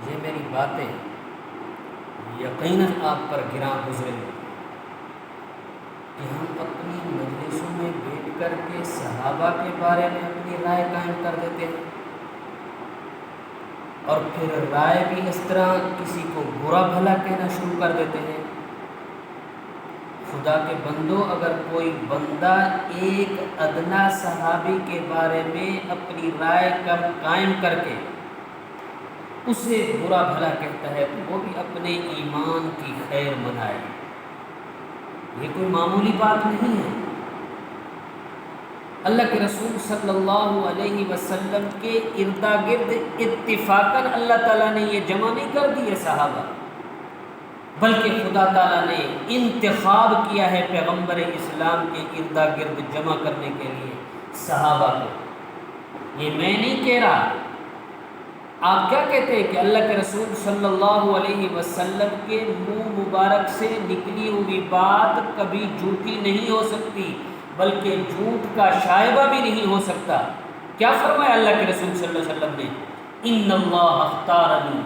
یہ میری باتیں یقیناً آپ پر گراں گزریں گی کہ ہم اپنی مجلسوں میں بیٹھ کر کے صحابہ کے بارے میں اپنی رائے قائم کر دیتے ہیں، اور پھر رائے بھی اس طرح کسی کو برا بھلا کہنا شروع کر دیتے ہیں۔ خدا کے بندو، اگر کوئی بندہ ایک ادنا صحابی کے بارے میں اپنی رائے قائم کر کے اسے برا بھلا کہتا ہے تو وہ بھی اپنے ایمان کی خیر منائے۔ یہ کوئی معمولی بات نہیں ہے۔ اللہ کے رسول صلی اللہ علیہ وسلم کے ارد گرد اتفاقاً اللہ تعالیٰ نے یہ جمع نہیں کر دیے صحابہ، بلکہ خدا تعالیٰ نے انتخاب کیا ہے پیغمبر اسلام کے ارد گرد جمع کرنے کے لیے صحابہ کو۔ یہ میں نہیں کہہ رہا۔ آپ کیا کہتے ہیں کہ اللہ کے رسول صلی اللہ علیہ وسلم کے منہ مبارک سے نکلی ہوئی بات کبھی جھوٹی نہیں ہو سکتی، بلکہ جھوٹ کا شائبہ بھی نہیں ہو سکتا۔ کیا فرمایا اللہ کے رسول صلی اللہ علیہ وسلم نے؟ ان اللہ اختارنی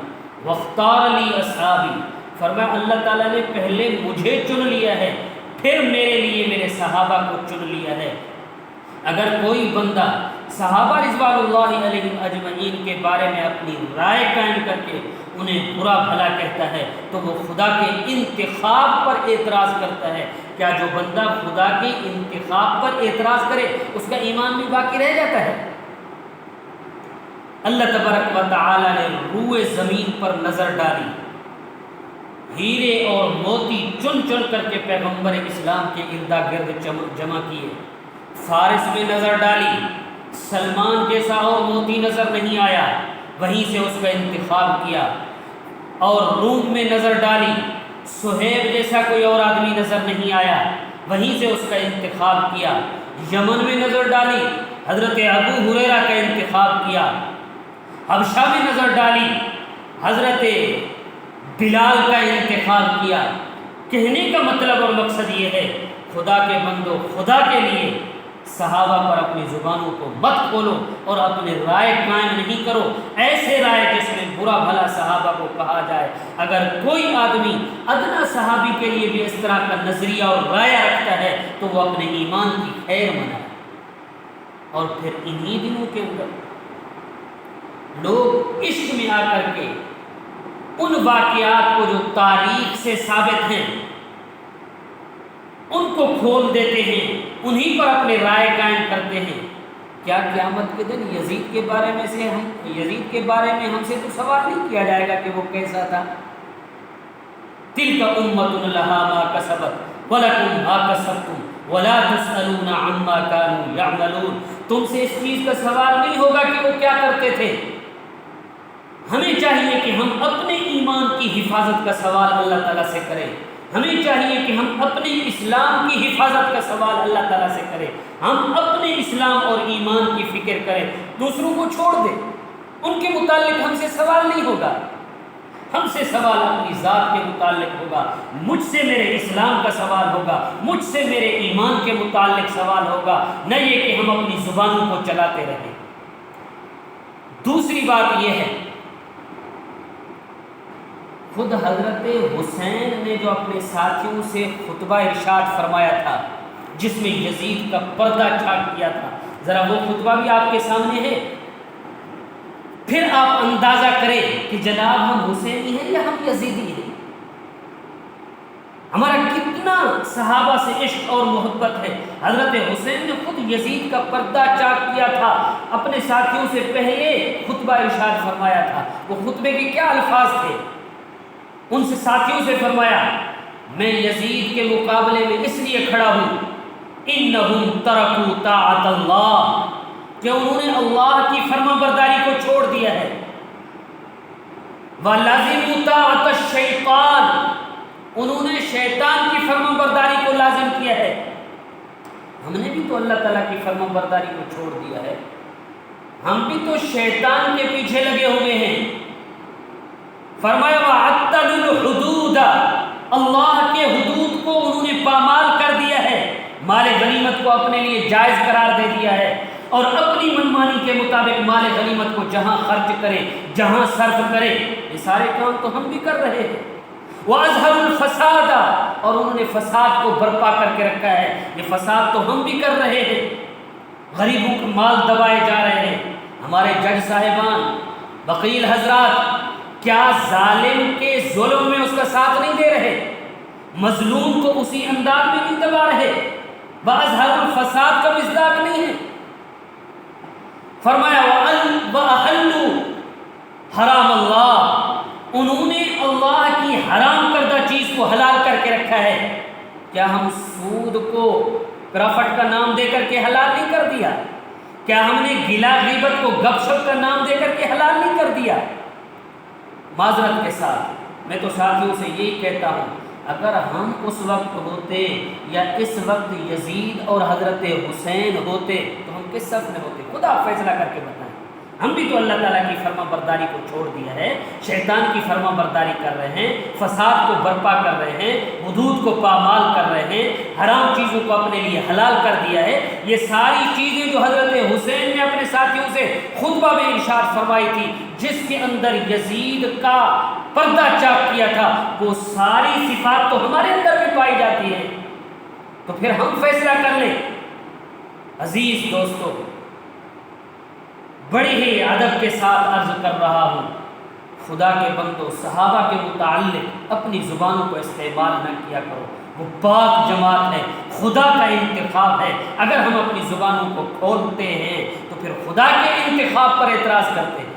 واختار لی اصحابی، فرمایا اللہ تعالیٰ نے پہلے مجھے چن لیا ہے، پھر میرے لیے میرے صحابہ کو چن لیا ہے۔ اگر کوئی بندہ صحابہ رضوان اللہ علیہم اجمعین کے بارے میں اپنی رائے قائم کر کے انہیں برا بھلا کہتا ہے تو وہ خدا کے انتخاب پر اعتراض کرتا ہے۔ کیا جو بندہ خدا کے انتخاب پر اعتراض کرے اس کا ایمان بھی باقی رہ جاتا ہے؟ اللہ تبارک و تعالی نے روئے زمین پر نظر ڈالی، ہیرے اور موتی چن چن کر کے پیغمبر اسلام کے ارد گرد جمع کیے۔ فارس میں نظر ڈالی، سلمان جیسا اور موتی نظر نہیں آیا، وہیں سے اس کا انتخاب کیا۔ اور روم میں نظر ڈالی، سہیب جیسا کوئی اور آدمی نظر نہیں آیا، وہیں سے اس کا انتخاب کیا۔ یمن میں نظر ڈالی، حضرت ابو ہریرہ کا انتخاب کیا۔ حبشہ میں نظر ڈالی، حضرت بلال کا انتخاب کیا۔ کہنے کا مطلب اور مقصد یہ ہے، خدا کے بندو، خدا کے لیے صحابہ پر اپنی زبانوں کو مت کھولو اور اپنے رائے قائم نہیں کرو، ایسے رائے جس میں برا بھلا صحابہ کو کہا جائے۔ اگر کوئی آدمی ادنا صحابی کے لیے بھی اس طرح کا نظریہ اور رائے رکھتا ہے تو وہ اپنے ایمان کی خیر منائے۔ اور پھر انہی دنوں کے اندر لوگ عشق میں آ کر کے ان واقعات کو جو تاریخ سے ثابت ہیں ان کو کھول دیتے ہیں، انہی پر اپنے رائے قائم کرتے ہیں۔ کیا قیامت کے دن یزید کے بارے میں ہم سے تو سوال نہیں کیا جائے گا کہ وہ کیسا تھا؟ تلک امۃ لہا ما کسبت ولکم ما کسبتم ولا تسألون عما كانوا يعملون۔ تم سے اس چیز کا سوال نہیں ہوگا کہ وہ کیا کرتے تھے۔ ہمیں چاہیے کہ ہم اپنے ایمان کی حفاظت کا سوال اللہ تعالیٰ سے کریں، ہمیں چاہیے کہ ہم اپنے اسلام کی حفاظت کا سوال اللہ تعالیٰ سے کریں، ہم اپنے اسلام اور ایمان کی فکر کریں، دوسروں کو چھوڑ دیں۔ ان کے متعلق ہم سے سوال نہیں ہوگا، ہم سے سوال اپنی ذات کے متعلق ہوگا، مجھ سے میرے اسلام کا سوال ہوگا، مجھ سے میرے ایمان کے متعلق سوال ہوگا، نہ یہ کہ ہم اپنی زبانوں کو چلاتے رہیں۔ دوسری بات یہ ہے، خود حضرت حسین نے جو اپنے ساتھیوں سے خطبہ ارشاد فرمایا تھا جس میں یزید کا پردہ چھاپ کیا تھا، ذرا وہ خطبہ بھی آپ کے سامنے ہے، پھر آپ اندازہ کریں کہ جناب ہم حسینی ہیں یا ہم یزیدی ہیں۔ ہمارا کتنا صحابہ سے عشق اور محبت ہے۔ حضرت حسین نے خود یزید کا پردہ چاک کیا تھا، اپنے ساتھیوں سے پہلے خطبہ ارشاد فرمایا تھا۔ وہ خطبے کے کیا الفاظ تھے؟ ان سے ساتھیوں سے فرمایا، میں یزید کے مقابلے میں اس لیے کھڑا ہوں، انہم ترکوا طاعت اللہ، کہ انہوں نے اللہ کی فرما برداری کو چھوڑ دیا ہے، وَلَزِمُوا طَاعَةَ الشَّيْطَانِ، انہوں نے شیطان کی فرما برداری کو لازم کیا ہے۔ ہم نے بھی تو اللہ تعالیٰ کی فرما برداری کو چھوڑ دیا ہے، ہم بھی تو شیطان کے پیچھے لگے ہوئے ہیں۔ فرمایا وَعَطَّلُوا الْحُدُودَ، اللہ کے حدود کو انہوں نے پامال کر دیا ہے، مال غنیمت کو اپنے لیے جائز قرار دے دیا ہے۔ اور اپنی منمانی کے مطابق مال غنیمت کو جہاں خرچ کریں، جہاں صرف کریں، یہ سارے کام تو ہم بھی کر رہے ہیں۔ وَأَظْهَرُ الْفَسَادَ، اور انہوں نے فساد کو برپا کر کے رکھا ہے، یہ فساد تو ہم بھی کر رہے ہیں۔ غریبوں کا مال دبائے جا رہے ہیں۔ ہمارے جج صاحبان، وکیل حضرات، کیا ظالم کے ظلم میں اس کا ساتھ نہیں دے رہے؟ مظلوم کو اسی انداز میں نہیں دبا رہے؟ وَأَظْهَرُ الْفَسَاد کا مصداق نہیں ہے؟ فرمایا وَأَحَلُّوا حرام اللہ، انہوں نے اللہ کی حرام کردہ چیز کو حلال کر کے رکھا ہے۔ کیا ہم سود کو پرافٹ کا نام دے کر کے حلال نہیں کر دیا؟ کیا ہم نے گلا غیبت کو گپ شپ کا نام دے کر کے حلال نہیں کر دیا؟ معذرت کے ساتھ میں تو ساتھیوں سے یہی کہتا ہوں، اگر ہم اس وقت ہوتے یا اس وقت یزید اور حضرت حسین ہوتے تو ہم کس صف میں ہوتے؟ خدا فیصلہ کر کے بتائیں۔ ہم بھی تو اللہ تعالیٰ کی فرما برداری کو چھوڑ دیا ہے، شیطان کی فرما برداری کر رہے ہیں، فساد کو برپا کر رہے ہیں، حدود کو پامال کر رہے ہیں، حرام چیزوں کو اپنے لیے حلال کر دیا ہے۔ یہ ساری چیزیں جو حضرت حسین نے اپنے ساتھیوں سے خطبہ میں ارشاد فرمائی تھی، جس کے اندر یزید کا پردہ چاک کیا تھا، وہ ساری صفات تو ہمارے اندر بھی پائی جاتی ہے۔ تو پھر ہم فیصلہ کر لیں۔ عزیز دوستو، بڑی ہی ادب کے ساتھ عرض کر رہا ہوں، خدا کے بندو، صحابہ کے متعلق اپنی زبانوں کو استعمال نہ کیا کرو، وہ پاک جماعت ہے، خدا کا انتخاب ہے۔ اگر ہم اپنی زبانوں کو کھولتے ہیں تو پھر خدا کے انتخاب پر اعتراض کرتے ہیں۔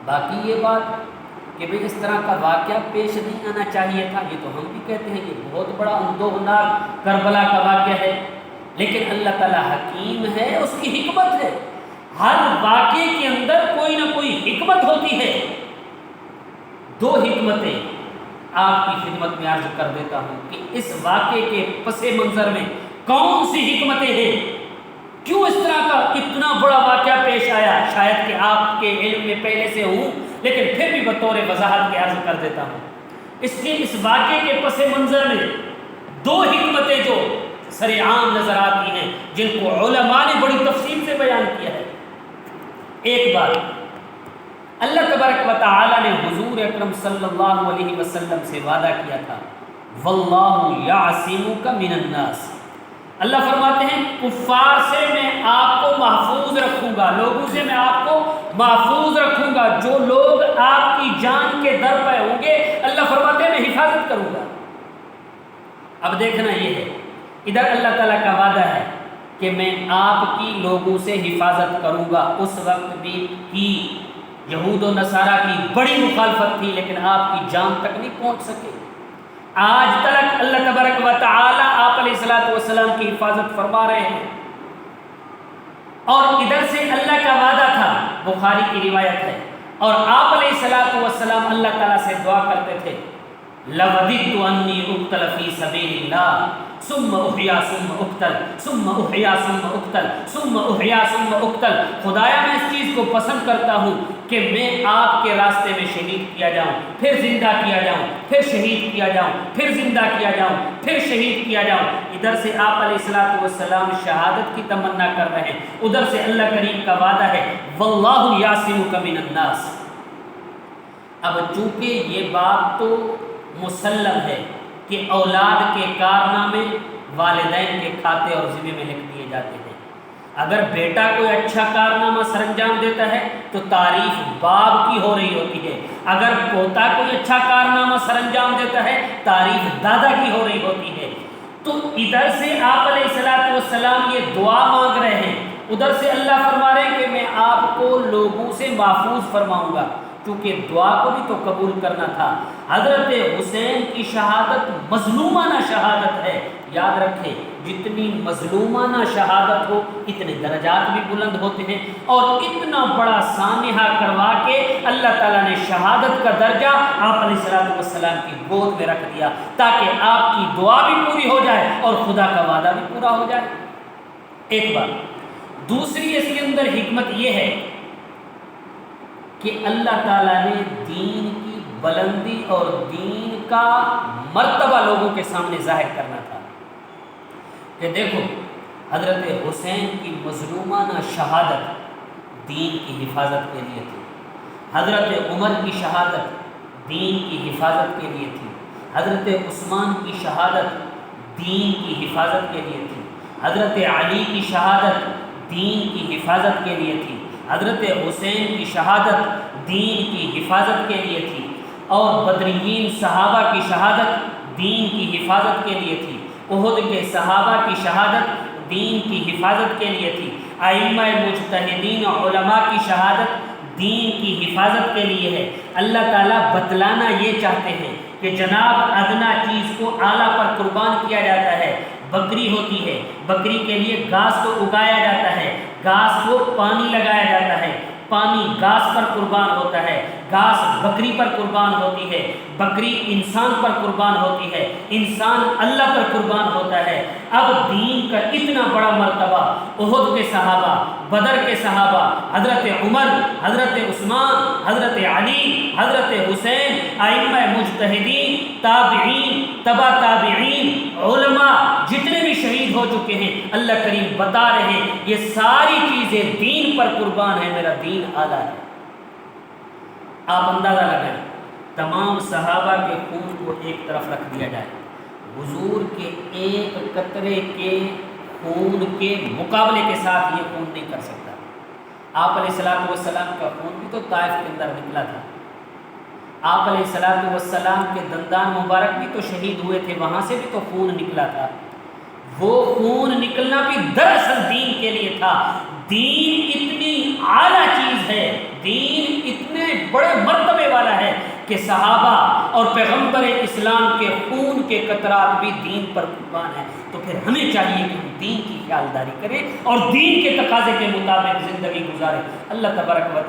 باقی یہ بات کہ بھئی اس طرح کا واقعہ پیش نہیں آنا چاہیے تھا، یہ تو ہم بھی کہتے ہیں، یہ بہت بڑا اندوہناک کربلا کا واقعہ ہے، لیکن اللہ تعالیٰ حکیم ہے، اس کی حکمت ہے۔ ہر واقعے کے اندر کوئی نہ کوئی حکمت ہوتی ہے۔ دو حکمتیں آپ کی خدمت میں عرض کر دیتا ہوں کہ اس واقعے کے پس منظر میں کون سی حکمتیں ہیں، کیوں اس طرح کا اتنا بڑا واقعہ پیش آیا۔ شاید کہ آپ کے علم میں پہلے سے ہوں، لیکن پھر بھی بطور وضاحت کے عرض کر دیتا ہوں۔ اس واقعے کے پس منظر میں دو حکمتیں جو سر عام نظر آتی ہیں، جن کو علماء نے بڑی تفصیل سے بیان کیا ہے۔ ایک بات، اللہ تبارک و تعالی نے حضور اکرم صلی اللہ علیہ وسلم سے وعدہ کیا تھا، واللہ یعصمک من الناس۔ اللہ فرماتے ہیں کفار سے میں آپ کو محفوظ رکھوں گا، لوگوں سے میں آپ کو محفوظ رکھوں گا، جو لوگ آپ کی جان کے در پہ ہوں گے اللہ فرماتے ہیں میں حفاظت کروں گا۔ اب دیکھنا یہ ہے، ادھر اللہ تعالیٰ کا وعدہ ہے کہ میں آپ کی لوگوں سے حفاظت کروں گا۔ اس وقت بھی کی یہود و نصارہ کی بڑی مخالفت تھی، لیکن آپ کی جان تک نہیں پہنچ سکے۔ آج تک اللہ تبارک و تعالی آپ علیہ الصلوۃ والسلام کی حفاظت فرما رہے ہیں، اور ادھر سے اللہ کا وعدہ تھا، بخاری کی روایت ہے، اور آپ علیہ الصلوۃ والسلام اللہ تعالیٰ سے دعا کرتے تھے، لَوَدِدْتُ أَنِّي أُقْتَلَ فِي سَبِيلِ اللَّهِ ثُمَّ أُحْيَا ثُمَّ أُقْتَلْ ثُمَّ أُحْيَا ثُمَّ أُقْتَلْ ثُمَّ أُحْيَا ثُمَّ أُقْتَلْ۔ خدایا میں اس چیز کو پسند کرتا ہوں کہ میں آپ کے راستے میں شہید کیا جاؤں، پھر زندہ کیا جاؤں، پھر شہید کیا جاؤں، پھر زندہ کیا جاؤں، پھر شہید کیا جاؤں۔ ادھر سے آپ علیہ الصلوۃ والسلام شہادت کی تمنا کر رہے ہیں، ادھر سے اللہ کریم کا وعدہ ہے واللہ یعصمک من الناس۔ اب چونکہ یہ بات تو مسلم ہے کہ اولاد کے کارنامے والدین کے کھاتے اور ذمے میں لکھ دیے جاتے ہیں۔ اگر بیٹا کوئی اچھا کارنامہ سر انجام دیتا ہے تو تعریف باپ کی ہو رہی ہوتی ہے، اگر پوتا کوئی اچھا کارنامہ سر انجام دیتا ہے تعریف دادا کی ہو رہی ہوتی ہے۔ تو ادھر سے آپ علیہ الصلوۃ والسلام یہ دعا مانگ رہے ہیں، ادھر سے اللہ فرما رہے ہیں کہ میں آپ کو لوگوں سے محفوظ فرماؤں گا، کیونکہ دعا کو بھی تو قبول کرنا تھا۔ حضرت حسین کی شہادت مظلومانہ شہادت ہے، یاد رکھیں جتنی مظلومانہ شہادت ہو اتنے درجات بھی بلند ہوتے ہیں، اور اتنا بڑا سانحہ کروا کے اللہ تعالیٰ نے شہادت کا درجہ آپ علیہ الصلوۃ والسلام کی گود میں رکھ دیا، تاکہ آپ کی دعا بھی پوری ہو جائے اور خدا کا وعدہ بھی پورا ہو جائے۔ ایک بات، دوسری اس کے اندر حکمت یہ ہے کہ اللہ تعالیٰ نے دین کی بلندی اور دین کا مرتبہ لوگوں کے سامنے ظاہر کرنا تھا کہ دیکھو حضرت حسین کی مظلومانہ شہادت دین کی حفاظت کے لیے تھی، حضرت عمر کی شہادت دین کی حفاظت کے لیے تھی، حضرت عثمان کی شہادت دین کی حفاظت کے لیے تھی، حضرت علی کی شہادت دین کی حفاظت کے لیے تھی، حضرت حسین کی شہادت دین کی حفاظت کے لیے تھی، اور بدرین صحابہ کی شہادت دین کی حفاظت کے لیے تھی، احد کے صحابہ کی شہادت دین کی حفاظت کے لیے تھی، ائمہ مجتہدین علماء کی شہادت دین کی حفاظت کے لیے ہے۔ اللہ تعالیٰ بتلانا یہ چاہتے ہیں کہ جناب ادنا چیز کو اعلیٰ پر قربان کیا جاتا ہے، بکری ہوتی ہے، بکری کے لیے گھاس کو اگایا جاتا ہے، گھاس کو پانی لگایا جاتا ہے، پانی گھاس پر قربان ہوتا ہے، گھاس بکری پر قربان ہوتی ہے، بکری انسان پر قربان ہوتی ہے، انسان اللہ پر قربان ہوتا ہے۔ اب دین کا اتنا بڑا مرتبہ احد کے صحابہ، بدر کے صحابہ، حضرت عمر، حضرت عثمان، حضرت علی، حضرت حسین، ائمہ مجتہدین، تابعین، تبع تابعین، علماء جتنے بھی شہید ہو چکے ہیں، اللہ کریم بتا رہے ہیں یہ ساری چیزیں دین پر قربان ہیں، میرا دین اعلیٰ ہے۔ آپ اندازہ لگائیں، تمام صحابہ کے خون کو ایک طرف رکھ دیا جائے، حضور کے ایک قطرے کے خون کے مقابلے کے ساتھ یہ خون نہیں کر سکتا۔ آپ علیہ الصلوۃ والسلام کا خون بھی تو طائف کے اندر نکلا تھا، آپ علیہ الصلوۃ والسلام کے دندان مبارک بھی تو شہید ہوئے تھے، وہاں سے بھی تو خون نکلا تھا۔ وہ خون نکلنا بھی دراصل دین کے لیے تھا۔ دین اتنی اعلیٰ چیز ہے، دین اتنے بڑے مرتبے والا ہے کہ صحابہ اور پیغمبر اسلام کے خون کے قطرات بھی دین پر قربان ہیں۔ تو پھر ہمیں چاہیے کہ ہم دین کی خیالداری کریں اور دین کے تقاضے کے مطابق زندگی گزاریں۔ اللہ تبارک و